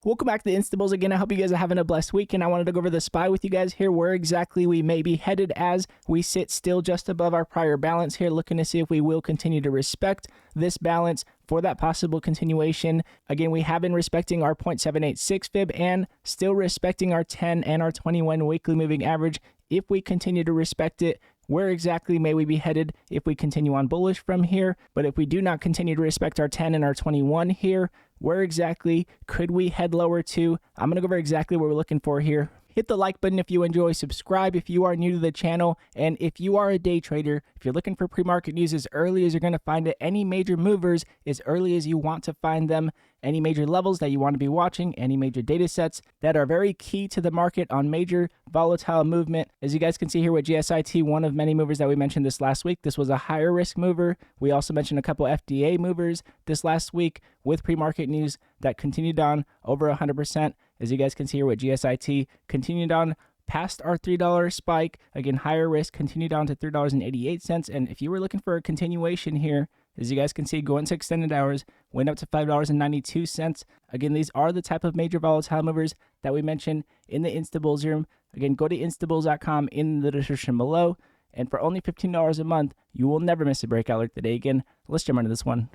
Welcome back to the Instables again. I hope you guys are having a blessed week, and I wanted to go over the SPY with you guys here, where exactly we may be headed as we sit still just above our prior balance here, looking to see if we will continue to respect this balance for that possible continuation. Again, we have been respecting our 0.786 fib and still respecting our 10 and our 21 weekly moving average. If we continue to respect it, where exactly may we be headed if we continue on bullish from here? But if we do not continue to respect our 10 and our 21 here, where exactly could we head lower to? I'm going to go over exactly what we're looking for here. Hit the like button if you enjoy, subscribe if you are new to the channel, and if you are a day trader, if you're looking for pre-market news as early as you're going to find it, any major movers as early as you want to find them, any major levels that you want to be watching, any major data sets that are very key to the market on major volatile movement. As you guys can see here with GSIT, one of many movers that we mentioned this last week, this was a higher risk mover. We also mentioned a couple FDA movers this last week with pre-market news that continued on over 100%. As you guys can see here with GSIT, continued on past our $3 spike. Again, higher risk, continued down to $3.88. And if you were looking for a continuation here, as you guys can see, going to extended hours, went up to $5.92. Again, these are the type of major volatile movers that we mentioned in the Instabulls room. Again, go to instabills.com in the description below. And for only $15 a month, you will never miss a breakout alert today. Again, let's jump into this one.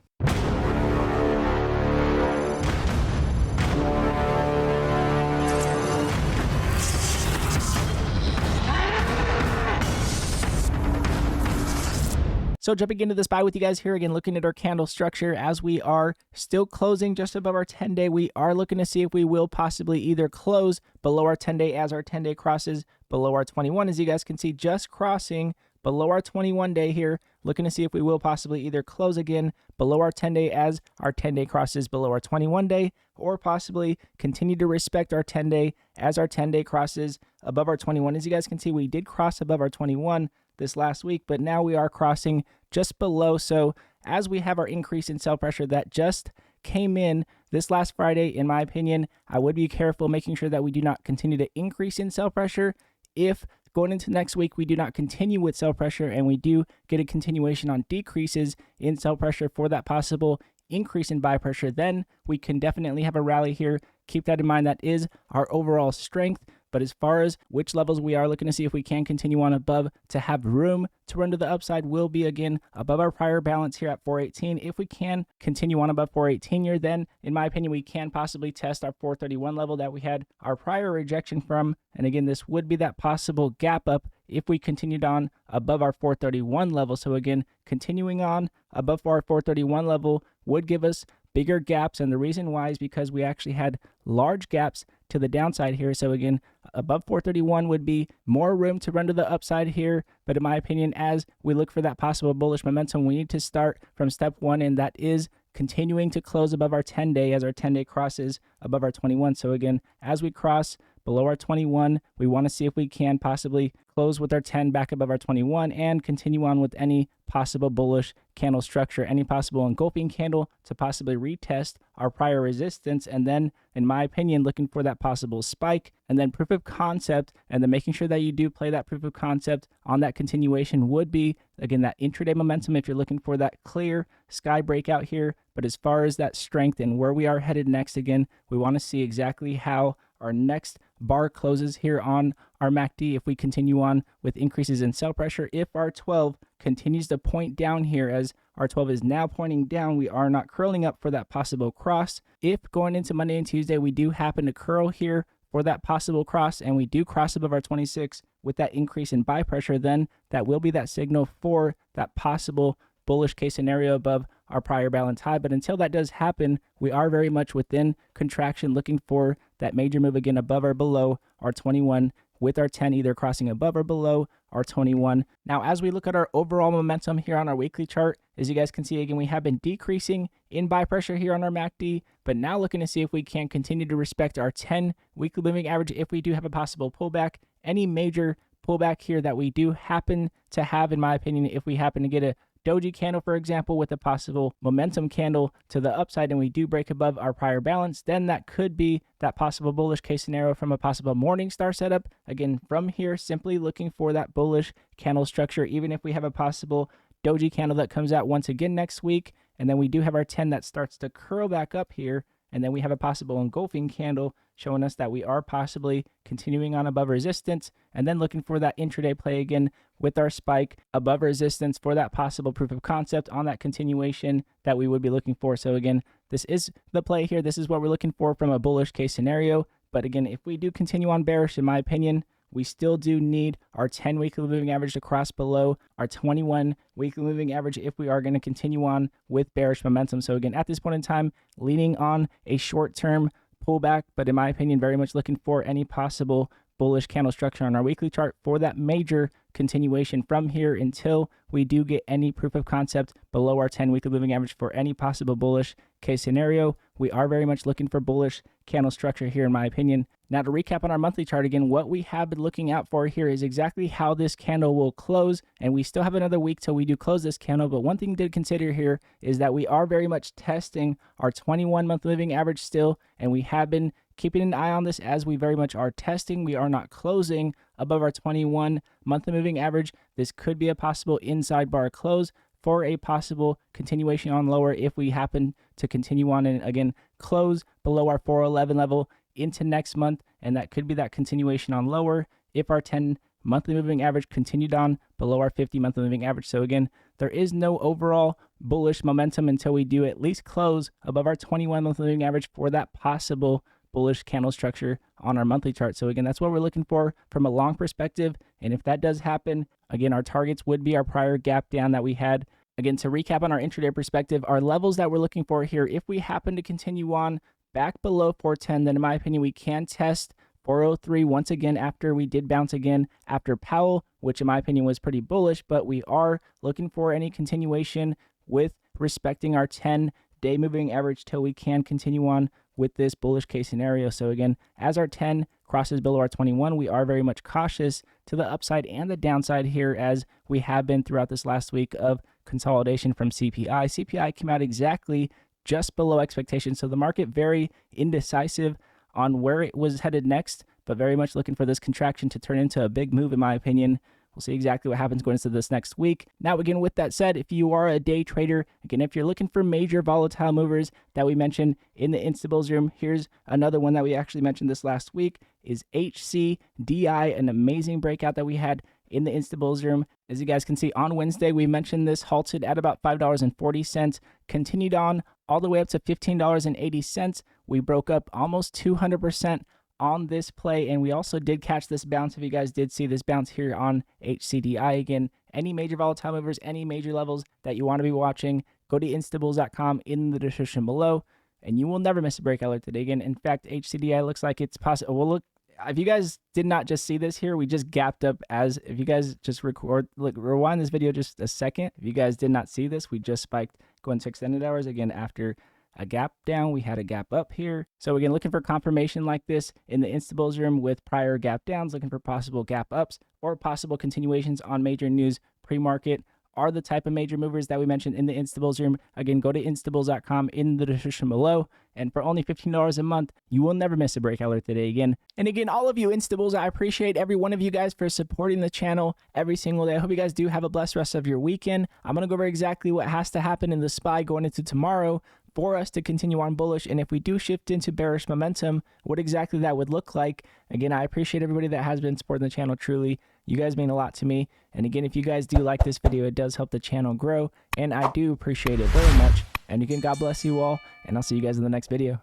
So jumping into the SPY with you guys here again, looking at our candle structure as we are still closing just above our 10-day. We are looking to see if we will possibly either close below our 10-day as our 10-day crosses below our 21. As you guys can see, just crossing below our 21-day here, looking to see if we will possibly either close again below our 10-day as our 10-day crosses below our 21-day, or possibly continue to respect our 10-day as our 10-day crosses above our 21. As you guys can see, we did cross above our 21 this last week, but now we are crossing just below. So as we have our increase in sell pressure that just came in this last Friday, in my opinion, I would be careful making sure that we do not continue to increase in sell pressure. If going into next week we do not continue with sell pressure and we do get a continuation on decreases in sell pressure for that possible increase in buy pressure, then we can definitely have a rally here. Keep that in mind. That is our overall strength. But as far as which levels we are looking to see if we can continue on above to have room to run to the upside, will be again above our prior balance here at 418. If we can continue on above 418 here, then in my opinion, we can possibly test our 431 level that we had our prior rejection from. And again, this would be that possible gap up if we continued on above our 431 level. So again, continuing on above our 431 level would give us bigger gaps, and the reason why is because we actually had large gaps to the downside here. So again, above 431 would be more room to run to the upside here. But in my opinion, as we look for that possible bullish momentum, we need to start from step one, and that is continuing to close above our 10-day as our 10-day crosses above our 21. So again, as we cross below our 21, we want to see if we can possibly close with our 10 back above our 21 and continue on with any possible bullish candle structure, any possible engulfing candle to possibly retest our prior resistance. And then, in my opinion, looking for that possible spike and then proof of concept, and then making sure that you do play that proof of concept on that continuation would be, again, that intraday momentum if you're looking for that clear sky breakout here. But as far as that strength and where we are headed next, again, we want to see exactly how our next bar closes here on our MACD. If we continue on with increases in sell pressure, if our 12 continues to point down here, as our 12 is now pointing down, we are not curling up for that possible cross. If going into Monday and Tuesday we do happen to curl here for that possible cross and we do cross above our 26 with that increase in buy pressure, then that will be that signal for that possible bullish case scenario above our prior balance high. But until that does happen, we are very much within contraction, looking for that major move again above or below our 21, with our 10 either crossing above or below our 21. Now, as we look at our overall momentum here on our weekly chart, as you guys can see, again, we have been decreasing in buy pressure here on our MACD, but now looking to see if we can continue to respect our 10 weekly moving average if we do have a possible pullback. Any major pullback here that we do happen to have, in my opinion, if we happen to get a doji candle, for example, with a possible momentum candle to the upside, and we do break above our prior balance, then that could be that possible bullish case scenario from a possible Morningstar setup. Again, from here, simply looking for that bullish candle structure, even if we have a possible doji candle that comes out once again next week, and then we do have our 10 that starts to curl back up here, And then we have a possible engulfing candle showing us that we are possibly continuing on above resistance, and then looking for that intraday play again with our spike above resistance for that possible proof of concept on that continuation that we would be looking for. So again, this is the play here. This is what we're looking for from a bullish case scenario. But again, if we do continue on bearish, in my opinion, we still do need our 10 weekly moving average to cross below our 21 weekly moving average if we are going to continue on with bearish momentum. So again, at this point in time, leaning on a short-term pullback, but in my opinion, very much looking for any possible bullish candle structure on our weekly chart for that major continuation from here until we do get any proof of concept below our 10 weekly moving average for any possible bullish case scenario. We are very much looking for bullish candle structure here, in my opinion. Now, to recap on our monthly chart again, what we have been looking out for here is exactly how this candle will close, and we still have another week till we do close this candle. But one thing to consider here is that we are very much testing our 21 month moving average still, and we have been keeping an eye on this as we very much are testing. We are not closing above our 21 monthly moving average. This could be a possible inside bar close for a possible continuation on lower if we happen to continue on and again close below our 411 level into next month, and that could be that continuation on lower if our 10 monthly moving average continued on below our 50 monthly moving average. So again, there is no overall bullish momentum until we do at least close above our 21 monthly moving average for that possible bullish candle structure on our monthly chart. So again, that's what we're looking for from a long perspective. And if that does happen, again, our targets would be our prior gap down that we had. Again, to recap on our intraday perspective, our levels that we're looking for here, if we happen to continue on back below 410, then in my opinion, we can test 403 once again after we did bounce again after Powell, which in my opinion was pretty bullish, but we are looking for any continuation with respecting our 10-day moving average till we can continue on with this bullish case scenario. So again, as our 10 crosses below our 21, we are very much cautious to the upside and the downside here, as we have been throughout this last week of consolidation from CPI. CPI came out exactly just below expectations, so the market very indecisive on where it was headed next, but very much looking for this contraction to turn into a big move, in my opinion. We'll see exactly what happens going into this next week. Now, again, with that said, if you are a day trader, again, if you're looking for major volatile movers that we mentioned in the Instabulls room, here's another one that we actually mentioned this last week, is HCDI, an amazing breakout that we had in the Instabulls room. As you guys can see, on Wednesday, we mentioned this halted at about $5.40, continued on all the way up to $15.80. We broke up almost 200% on this play, and we also did catch this bounce. If you guys did see this bounce here on HCDI, again, any major volatile movers, any major levels that you want to be watching, go to instabulls.com in the description below, and you will never miss a breakout alert today. Again, in fact, HCDI looks like it's possible. Well, look, if you guys did not just see this here, we just gapped up. As if you guys just rewind this video just a second. If you guys did not see this, we just spiked going to extended hours again after a gap down. We had a gap up here. So again, looking for confirmation like this in the Instabulls room with prior gap downs, looking for possible gap ups or possible continuations on major news pre-market are the type of major movers that we mentioned in the Instabulls room. Again, go to instabulls.com in the description below. And for only $15 a month, you will never miss a breakout alert today again. And again, all of you Instabulls, I appreciate every one of you guys for supporting the channel every single day. I hope you guys do have a blessed rest of your weekend. I'm going to go over exactly what has to happen in the SPY going into tomorrow for us to continue on bullish, and if we do shift into bearish momentum, what exactly that would look like. Again, I appreciate everybody that has been supporting the channel. Truly, you guys mean a lot to me. And again, if you guys do like this video, it does help the channel grow, and I do appreciate it very much. And again, God bless you all, and I'll see you guys in the next video.